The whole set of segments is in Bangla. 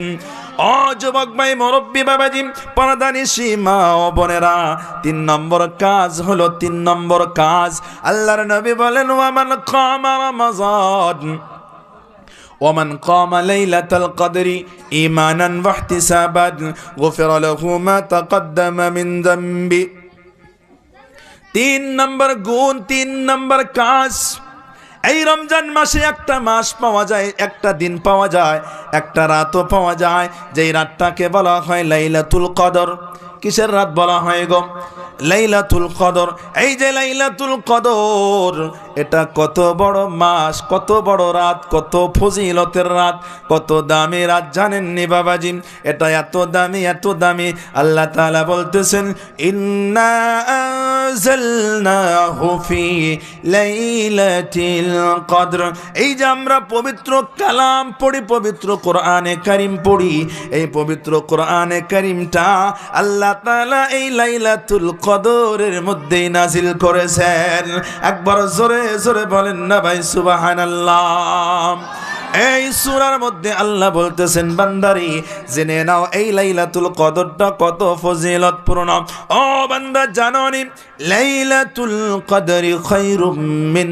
ও যুবক ভাই, মুরব্বী বাবাজি, পর্দানিশী মা ও বোনেরা, 3 নম্বর কাজ হলো, 3 নম্বর কাজ আল্লাহর নবী বলেন, ওয়ামান কামা রমাযান ওয়ামান কামা লাইলাতাল কদরি ঈমানান ওয়া ইহতিসাবান গুফিরা লাহু মা তাকদ্দামা মিন যামবি। 3 নম্বর গুণ, 3 নম্বর কাজ। এই রমজান মাসে একটা মাস পাওয়া যায়, একটা দিন পাওয়া যায়, একটা রাতও পাওয়া যায়, যেই রাতটাকে বলা হয় লাইলাতুল কদর। কিসের রাত বলা হয় গো? লাইলাতুল কদর। এই যে লাইলাতুল কদর, এটা কত বড় মাস, কত বড় রাত, কত ফজিলতের রাত, কত দামি রাত জানেননি বাবাজি? এটা এত দামি, এত দামি, আল্লাহ তাআলা বলতেছেন, ইন্না আনজালনাহু ফি লাইলাতিল কদর। এই যে আমরা পবিত্র কালাম পড়ি, পবিত্র কোরআনে কারীম পড়ি, এই পবিত্র কোরআনে কারীমটা আল্লাহ তাআলা এই লাইলাতুল কদরের মধ্যেই নাজিল করেছেন। একবার জোরে জোরে বলেন না ভাই সুবহানাল্লাহ। এই সূরার মধ্যে আল্লাহ বলতেছেন, বান্দারি জেনে নাও এই লাইলাতুল কদরটা কত ফজিলতপূর্ণ। ও বান্দা, জানোনি লাইলাতুল কদরি খায়রুম মিন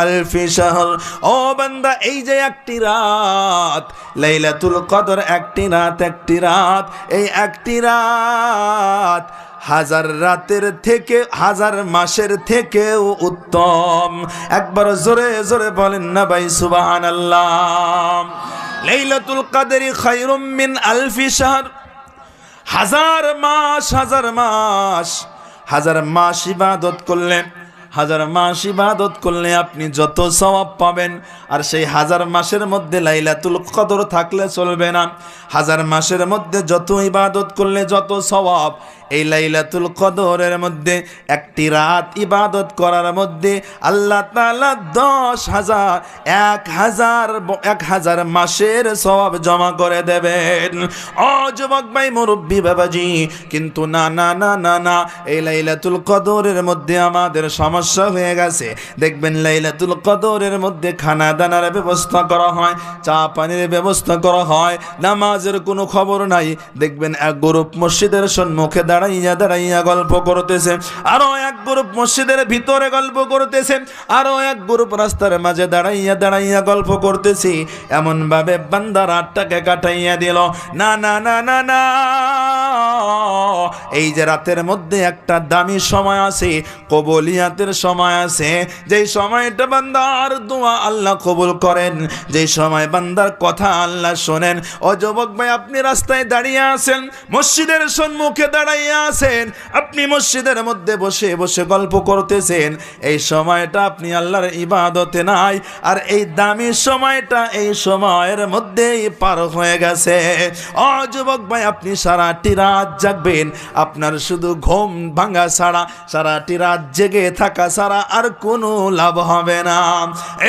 আলফি শাহর। ও বান্দা, এই যে একটি রাত, লাইলাতুল কদর, একটি রাত, একটি রাত, এই একটি রাত 1000 রাতের থেকে, 1000 মাসের থেকেও উত্তম। একবার জোরে জোরে বলেন না ভাই সুবহানাল্লাহ। লাইলাতুল কদরি খায়রুম মিন আলফি শাহর। 1000 মাস, 1000 মাস, 1000 মাস ইবাদত করলে, 1000 মাস ইবাদত করলে আপনি যত সওয়াব পাবেন, আর সেই 1000 মাসের মধ্যে লাইলাতুল কদর থাকলে চলবে না। 1000 মাসের মধ্যে যত ইবাদত করলে যত সওয়াব, এই লাইলাতুল কদরের মধ্যে একটি রাত ইবাদত করার মধ্যে আল্লাহ তাআলা 10,000, 1000 মাসের সওয়াব জমা করে দেবেন। ও যুবক ভাই, মুরব্বী বাবাজি, কিন্তু না না না না না, এই লাইলাতুল কদরের মধ্যে আমাদের সমস্যা হয়ে গেছে। দেখবেন লাইলাতুল কদরের মধ্যে খানা দানার ব্যবস্থা করা হয়, চা পানির ব্যবস্থা করা হয়, নামাজের কোনো খবর নাই। দেখবেন এক গ্রুপ মসজিদের সম্মুখে দাঁড়াইয়া দাঁড়াইয়া গল্প করতেছে, আরো এক গ্রুপ মসজিদের ভিতরে গল্প করতেছে, আরো এক গ্রুপ রাস্তার মাঝে দাঁড়াইয়া দাঁড়াইয়া গল্প করতেছে। এমন ভাবে বান্দা রাতটাকে কাটাইয়া দিল। না না না না না, এই যে রাতের মধ্যে একটা দামি সময় আছে, কবুলিয়াতের সময় আছে, যেই সময়টা বান্দার দোয়া আল্লাহ কবুল করেন, যেই সময় বান্দার কথা আল্লাহ শোনেন। ও যুবক ভাই, আপনি রাস্তায় দাঁড়িয়ে আছেন, মসজিদের সম্মুখে দাঁড়াইয়া আছেন, আপনি মসজিদের মধ্যে বসে বসে গল্প করতেছেন, এই সময়টা আপনি আল্লাহর ইবাদতে নাই, আর এই দামি সময়টা এই সময়ের মধ্যেই পার হয়ে গেছে। ও যুবক ভাই, আপনি সারাটি রাত জাগবেন, আপনার শুধু ঘুম ভাঙা ছাড়া, সারাটি রাত জেগে থাকা ছাড়া আর কোনো লাভ হবে না।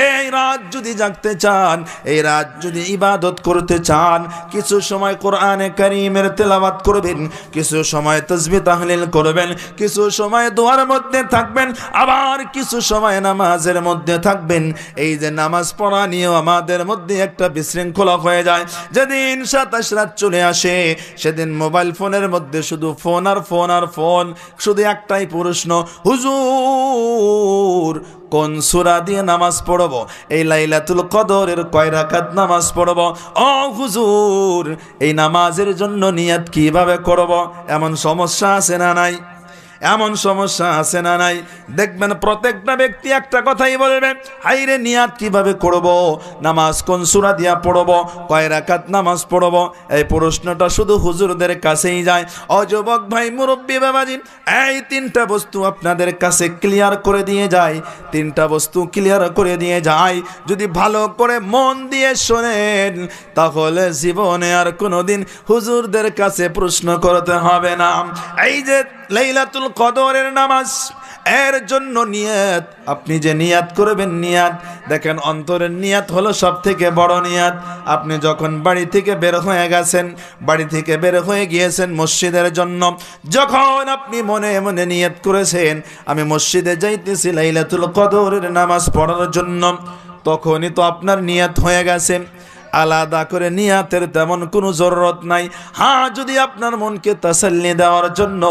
এই রাত যদি জাগতে চান, এই রাত যদি ইবাদত করতে চান, কিছু সময় কোরআনে কারীমের তেলাওয়াত করবেন, কিছু সময় তাসবিহ তাহলিল করবেন, কিছু সময় দোয়ার মধ্যে থাকবেন, আবার কিছু সময় নামাজের মধ্যে থাকবেন। এই যে নামাজ পড়া নিয়েও আমাদের মধ্যে একটা বিশৃঙ্খলা হয়ে যায়। যেদিন 27 রাত চলে আসে, সেদিন মোবাইল ফোনের মধ্যে শুধু ফোন আর ফোন আর ফোন। শুধু একটাই প্রশ্ন, হুজুর কোন সূরা দিয়ে নামাজ পড়ব? এই লাইলাতুল কদরের কয় রাকাত নামাজ পড়ব? ও হুজুর, এই নামাজের জন্য নিয়ত কিভাবে করব? এমন সমস্যা আছে না নাই? এমন সমস্যা আছে না নাই? দেখবেন প্রত্যেকটা ব্যক্তি একটা কথাই বলবে, হাইরে নিয়াত কিভাবে করব, নামাজ কোন সূরা দিয়া পড়ব, কয় রাকাত নামাজ পড়ব? এই প্রশ্নটা শুধু হুজুরদের কাছেই যায়। ও যুবক ভাই, মুরব্বী বাবাজি, এই 3টা বস্তু আপনাদের কাছে ক্লিয়ার করে দিয়ে যায়, 3টা বস্তু ক্লিয়ার করে দিয়ে যায়। যদি ভালো করে মন দিয়ে শোনেন, তাহলে জীবনে আর কোনোদিন হুজুরদের কাছে প্রশ্ন করতে হবে না। এই যে লাইলাতুল কদরের নামাজ, এর জন্য নিয়ত, আপনি যে নিয়াত করবেন, নিয়াত দেখেন, অন্তরের নিয়াত হলো সব থেকে বড় নিয়াত। আপনি যখন বাড়ি থেকে বের হয়ে গেছেন, বাড়ি থেকে বের হয়ে গিয়েছেন মসজিদের জন্য, যখন আপনি মনে মনে নিয়াত করেছেন আমি মসজিদে যাইতেছি লাইলাতুল কদরের নামাজ পড়ার জন্য, তখনই তো আপনার নিয়াত হয়ে গেছে। আলাদা করে নিয়াতের তেমন কোনো জরুরত নাই। হ্যাঁ, যদি আপনার মনকে তাসাল্লি দেওয়ার জন্য,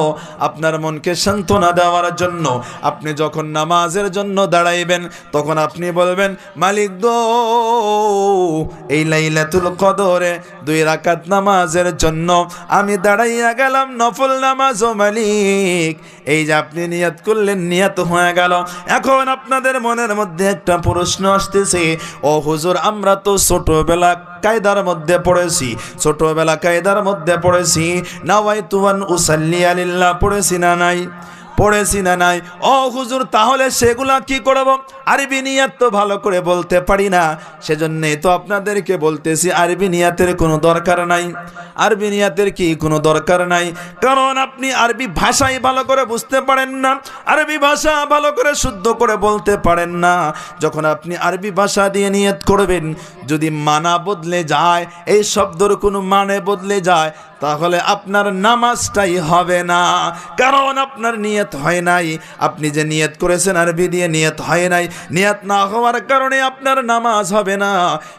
আপনার মনকে সান্ত্বনা দেওয়ার জন্য আপনি যখন নামাজের জন্য দাঁড়াইবেন, তখন আপনি বলবেন, মালিক গো, এই লাইলাতুল কদরে 2 রাকাত নামাজের জন্য আমি দাঁড়াইয়া গেলাম নফল নামাজ। ও মালিক, এই যে আপনি নিয়াত করলেন, নিয়াত হয়ে গেল। এখন আপনাদের মনের মধ্যে একটা প্রশ্ন আসতেছে, ও হুজুর, আমরা তো ছোটবেলা কায়দার মধ্যে পড়েছি, নাওয়াইতু আন উসাল্লি লিল্লাহ পড়েছি না নাই? ও হুজুর, তাহলে সেগুলা কি করব? আরবি নিয়াত তো ভালো করে বলতে পারি না, সেজন্যই তো আপনাদেরকে বলতেছি আরবি নিয়াতের কোনো দরকার নাই। কারণ আপনি আরবি ভাষাই ভালো করে বুঝতে পারেন না, আরবি ভাষা ভালো করে শুদ্ধ করে বলতে পারেন না। যখন আপনি আরবি ভাষা দিয়ে নিয়ত করবেন, যদি মানা বদলে যায়, এই শব্দের কোনো মানে বদলে যায়, তাহলে আপনার নামাজটাই হবে না, কারণ আপনার নিয়ত হয় নাই। আপনি যে নিয়ত করেছেন আরবি দিয়ে, নিয়ত হয় নাই। নিয়ত না হওয়ার কারণে আপনার নামাজ হবে না।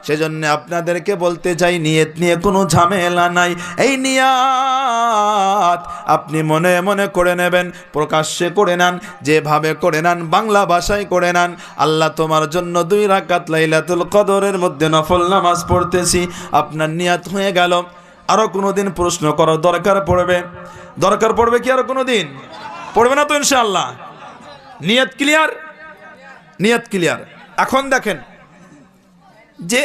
সেজন্য আপনাদেরকে বলতে চাই, নিয়ত নিয়ে কোনো ঝামেলা নাই। এই নিয়ত আপনি মনে মনে করে নেবেন, প্রকাশ্যে করে নেন, যেভাবে করে নেন, বাংলা ভাষায় করে নেন। আল্লাহ তোমার জন্য 2 রাকাত লাইলাতুল কদরের মধ্যে নফল নামাজ পড়তেছি, আপনার নিয়ত হয়ে গেল। আরো কোনোদিন প্রশ্ন করার দরকার পড়বে কি? আরো কোনোদিন পড়বে না তো ইনশাআল্লাহ? নিয়ত ক্লিয়ার। এখন দেখেন যে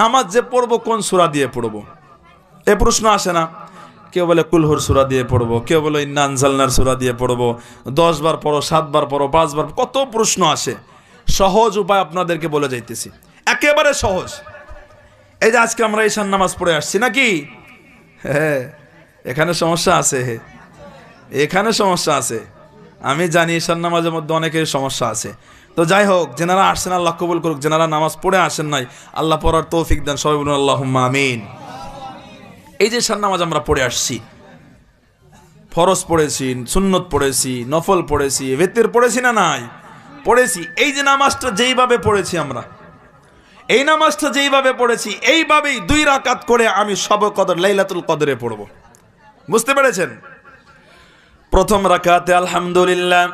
নামাজ যে পড়বো, কোন সূরা দিয়ে পড়বো, এ প্রশ্ন আসে না? কেউ বলে কুলহুর সূরা দিয়ে পড়বো, কেউ বলে ইন্না আনজালনার সূরা দিয়ে পড়বো, 10 বার পড়ো, 7 বার পড়ো, 5 বার, কত প্রশ্ন আসে। সহজ উপায় আপনাদেরকে বলে যাইতেছি, একেবারে সহজ। এই যে আজকে আমরা ঈশান নামাজ পড়ে আসছি নাকি? হ্যাঁ, এখানে সমস্যা আছে। আমি জানি ঈশান নামাজের মধ্যে অনেকের সমস্যা আছে। তো যাই হোক, যেনারা আসছেন আল্লাহ কবুল করুক, যেনারা নামাজ পড়ে আসেন নাই আল্লাহ পড়ার তৌফিক দেন, সবাই বলুন আল্লাহুম্মা আমিন। এই যে ঈশান নামাজ আমরা পড়ে আসছি, ফরজ পড়েছি, সুন্নত পড়েছি, নফল পড়েছি, ভিতর পড়েছি না নাই? পড়েছি। এই যে নামাজটা যেইভাবে পড়েছি আমরা, এই নামাজটা যেইভাবে পড়েছি, এইভাবেই 2 রাকাত করে আমি শবে কদর লাইলাতুল কদরে পড়ব। বুঝতে পেরেছেন? প্রথম রাকাতে আলহামদুলিল্লাহ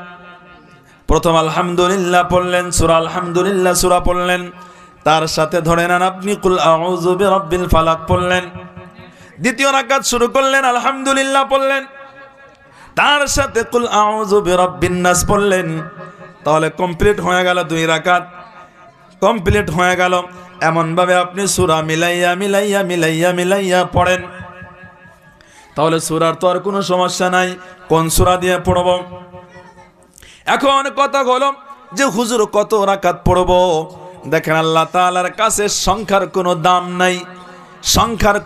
পড়লেন, সূরা আলহামদুলিল্লাহ সূরা পড়লেন, তার সাথে ধরে নেন আপনি কুল আউযু বিরাব্বিল ফালাক পড়লেন। দ্বিতীয় রাকাত শুরু করলেন, আলহামদুলিল্লাহ পড়লেন, তার সাথে কুল আউযু বিরাব্বিন নাস পড়লেন। তাহলে কমপ্লিট হয়ে গেল, 2 রাকাত কমপ্লিট হয়ে গেল। এমনভাবে আপনি সূরা মিলাইয়া পড়েন, তাহলে সূরার তো আর কোনো সমস্যা নাই। কোন সূরা দিয়ে পড়ব? এখন কথা হলো যে হুজুর কত রাকাত পড়ব? দেখেন, আল্লাহ তাআলার কাছে সংখ্যার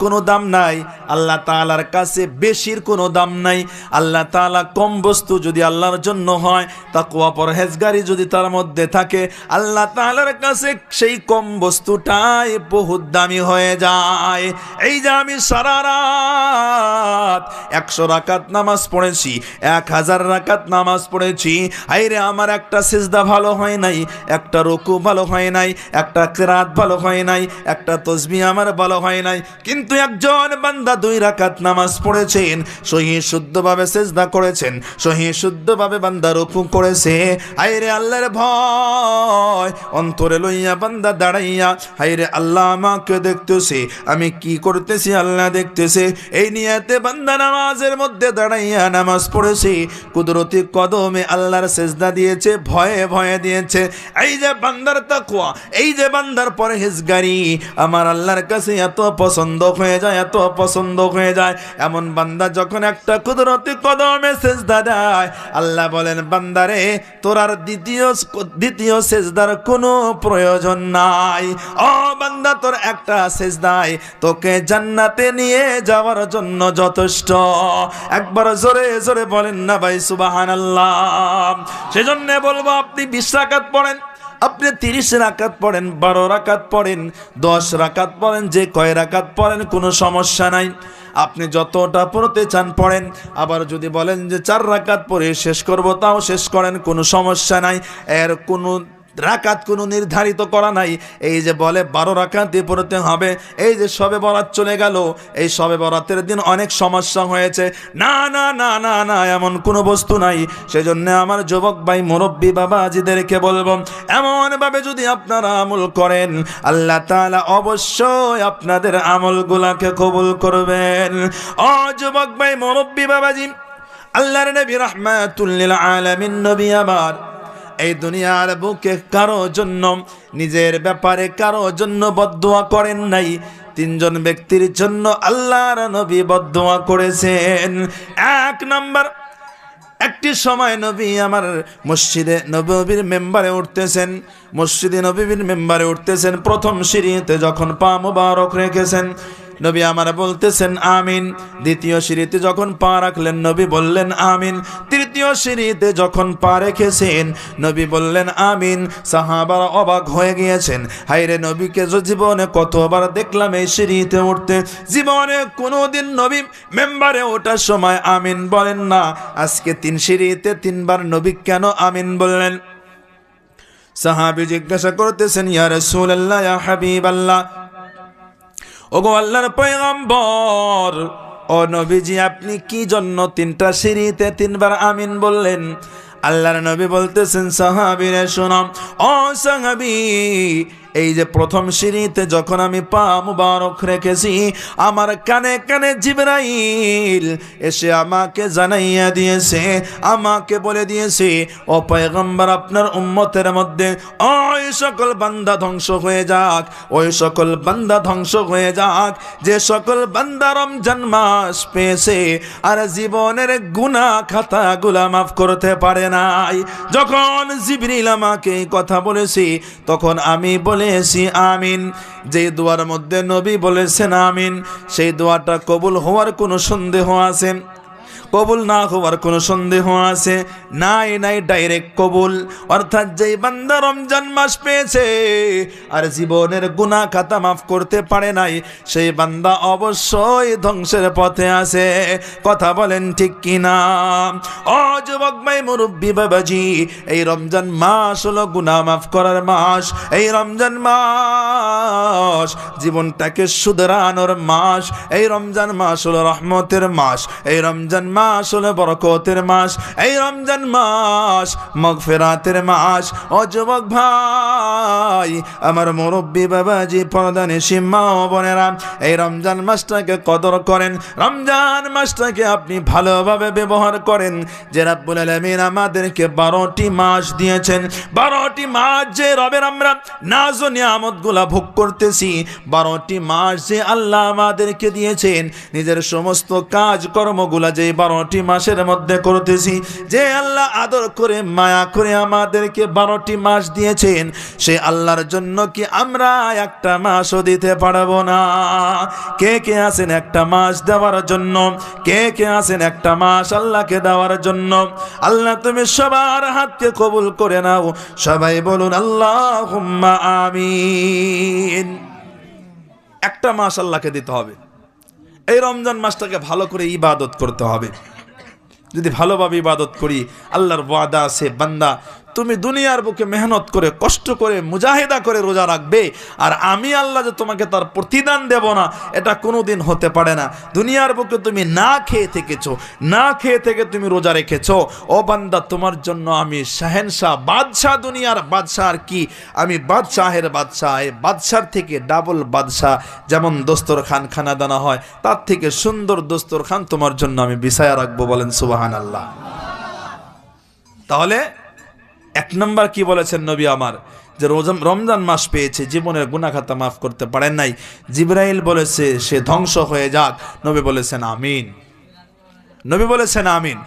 কোনো দাম নাই, আল্লাহ তাআলার কাছে বেশির কোনো দাম নাই। আল্লাহ তাআলা কম বস্তু যদি আল্লাহর জন্য হয়, তাকওয়া পরহেজগারি যদি তার মধ্যে থাকে, আল্লাহ তাআলার কাছে সেই কম বস্তুটাই বহুত দামি হয়ে যায়। এই যে আমি সারা রাত 100 রাকাত নামাজ পড়েছি, 1000 রাকাত নামাজ পড়েছি, আইরে আমার একটা সিজদা ভালো হয় নাই, একটা রুকু ভালো হয় নাই, একটা কিরাত ভালো হয় নাই, একটা তাসবিহ আমার ভালো হয় নাই, কিন্তু একজন বান্দা 2 রাকাত নামাজ পড়েছেন, সহি শুদ্ধভাবে সিজদা করেছেন, সহি শুদ্ধভাবে বান্দা রুকু করেছে। হায়রে আল্লাহর ভয় অন্তরে লইয়া বান্দা দাঁড়াইয়া, হায়রে আল্লাহ আমাকে দেখতেছে, আমি কি করতেছি আল্লাহ দেখতেছে, এই নিয়তে বান্দা নামাজের মধ্যে দাঁড়াইয়া নামাজ পড়েছে, কুদরতি কদমে আল্লাহর সিজদা দিয়েছে, ভয়ে দিয়েছে। এই যে বান্দার তাকওয়া, এই যে বান্দার পরহেজগারি আমার আল্লাহর কাছে এত পছন্দ হয়ে যায়। এমন বান্দা যখন একটা কুদরতি কদমে সিজদা দেয়, আল্লাহ বলেন, বান্দারে তোর আর দ্বিতীয় সিজদার কোনো প্রয়োজন নাই। ও বান্দা, তোর একটা সিজদায় তোকে জান্নাতে নিয়ে যাওয়ার জন্য যথেষ্ট। একবার জোরে বলেন না ভাই সুবহানাল্লাহ। সেজন্য বলবো, আপনি 20 রাকাত পড়েন, আপনি 30 রাকাত পড়েন, 12 রাকাত পড়েন, 10 রাকাত পড়েন, যে কয় রাকাত পড়েন কোনো সমস্যা নাই। আপনি যতটা পড়তে চান পড়েন। আবার যদি বলেন যে 4 রাকাত পড়ে শেষ করব, তাও শেষ করেন, কোনো সমস্যা নাই। এর কোনো রাকাত কোনো নির্ধারিত করা নাই। এই যে বলে 12 রাকাতই পড়তে হবে, এই যে শবে বরাত চলে গেল, এই শবে বরাতের দিন অনেক সমস্যা হয়েছে, না না না না না, এমন কোনো বস্তু নাই। সেজন্য আমার যুবক ভাই মুরব্বী বাবাজিদেরকে বলবো, এমনভাবে যদি আপনারা আমল করেন, আল্লাহ তাআলা অবশ্যই আপনাদের আমলগুলাকে কবুল করবেন। ও যুবক ভাই মুরব্বী বাবাজি, আল্লাহর নবী রাহমাতুল লিল আলামিন নবী আমার এই দুনিয়ার বুকে কারো জন্য, নিজের ব্যাপারে কারো জন্য বদদুয়া করেন নাই। 3 জন ব্যক্তির জন্য আল্লাহর নবী বদদুয়া করেছেন। 1 নাম্বার, একটি সময় নবী আমার মসজিদে নববীর মেম্বারে উঠতেছেন, মসজিদে নববীর মেম্বারে উঠতেছেন, প্রথম সিঁড়িতে যখন পা মুবারক রেখেছেন, নবী আমার বলতেছেন আমিন। দ্বিতীয় সিঁড়িতে যখন পা রাখলেন, নবী বললেন আমিন। তৃতীয় সিঁড়িতে যখন পা রেখেছেন, নবী বললেন আমিন। সাহাবারা অবাক হয়ে গিয়েছেন, হায়রে নবীকে জীবনে কতবার দেখলাম এই সিঁড়িতে উঠতে, জীবনে কোনোদিন নবী মেম্বারে ওঠার সময় আমিন বলেন না, আজকে 3 সিঁড়িতে 3 বার নবী কেন আমিন বললেন? সাহাবী জিজ্ঞাসা করতেছেন, ইয়া রাসূলুল্লাহ, ইয়া হাবিবাল্লাহ, ওগো আল্লাহর পয়গম্বর, ও নবীজি আপনি কি জন্য 3টা সিঁড়িতে 3 বার আমিন বললেন? আল্লাহর নবী বলতেছেন, সাহাবীরা শোনো, ও সাহাবী, এই যে প্রথম সিঁড়িতে যখন আমি পা মুবারক রেখেছি, আমার কানে কানে জিবরাইল এসে আমাকে জানাইয়া দিয়েছে, আমাকে বলে দিয়েছে, ও পয়গম্বর আপনার উম্মতের মধ্যে ওই সকল বান্দা ধ্বংস হয়ে যাক, ওই সকল বান্দা ধ্বংস হয়ে যাক যে সকল বান্দা রমজান মাস পেয়েছে আর জীবনের গুনাহ খাতাগুলা মাফ করতে পারে নাই। যখন জিবরিল আমাকে এই কথা বলেছে, তখন আমি বলেছি আমিন। যে দোয়ার মধ্যে নবী বলেছেন আমিন, সেই দোয়াটা কবুল হওয়ার কোনো সন্দেহ আছে? কবুল না হওয়ার কোনো সন্দেহ আছে? নাই নাই, ডাইরেক্ট কবুল। অর্থাৎ যেই বান্দা রমজান মাস পেয়েছে আর জীবনের গুনাহ খাতা মাফ করতে পারে নাই, সেই বান্দা অবশ্যই ধ্বংসের পথে আছে। কথা বলেন ঠিক কিনা? ও যুবক ভাই মুরব্বী বাবাজি, এই রমজান মাস হলো গুনাহ মাফ করার মাস। এই রমজান মাস জীবনটাকে শুধরানোর মাস। এই রমজান মাস হলো রহমতের মাস। এই রমজান মাস হলো বরকতের মাস। এই রমজান মাস মাগফিরাতের মাস। ও যুবক ভাই, আমার মুরব্বী বাবাজি, পর্দানিশী মা ও বোনেরা, এই রমজান মাসটাকে কদর করেন, রমজান মাসটাকে আপনি ভালোভাবে ব্যবহার করেন। যে রাব্বুল আলামিন আমাদেরকে 12টি মাস দিয়েছেন, 12টি মাস যে রবের আমরা নাজ ও নিয়ামতগুলা ভোগ করতেছি, 12টি মাস যে আল্লাহ আমাদেরকে দিয়েছেন, নিজের সমস্ত কাজ কর্মগুলা যে 12টি মাসের মধ্যে করতেছি, যে আল্লাহ আদর করে মায়া করে আমাদেরকে 12টি মাস দিয়েছেন, সে আল্লাহর জন্য কি আমরা একটা মাসও দিতে পারবো না? কে কে আছেন একটা মাস দেওয়ার জন্য? কে কে আছেন একটা মাস আল্লাহকে দেওয়ার জন্য? আল্লাহ তুমি সবার হাতকে কবুল করে নাও। সবাই বলুন আল্লাহুম্মা আমিন। একটা মাস আল্লাহকে দিতে হবে। এই রমজান মাসটাকে ভালো করে ইবাদত করতে হবে। যদি ভালোভাবে ইবাদত করি, আল্লাহর ওয়াদা আছে, বান্দা তুমি দুনিয়ার বুকে মেহনত করে কষ্ট করে মুজাহিদা করে রোজা রাখবে, আর আমি আল্লাহ যে তোমাকে তার প্রতিদান দেব না, এটা কোনোদিন হতে পারে না। দুনিয়ার বুকে তুমি না খেয়ে থেকেছো, না খেয়ে থেকে তুমি রোজা রেখেছো, ও বান্দা তোমার জন্য আমি শাহেনশাহ, বাদশাহ, দুনিয়ার বাদশাহ। আর কি, আমি বাদশাহের বাদশাহ। এই বাদশার থেকে ডাবল বাদশাহ। যেমন দস্তরখান খানা দানা হয়, তার থেকে সুন্দর দস্তরখান তোমার জন্য আমি বিছায়া রাখবো। বলেন সুবহানাল্লাহ। তাহলে 1 নম্বর কি বলেছেন নবী আমার? যে রমজান মাস পেয়েছে, জীবনের গুনাহ খাতা মাফ করতে পারেন নাই, জিবরাইল বলেছে সে ধ্বংস হয়ে যাক। নবী বলেছেন আমিন। নবী বলেছেন আমিন।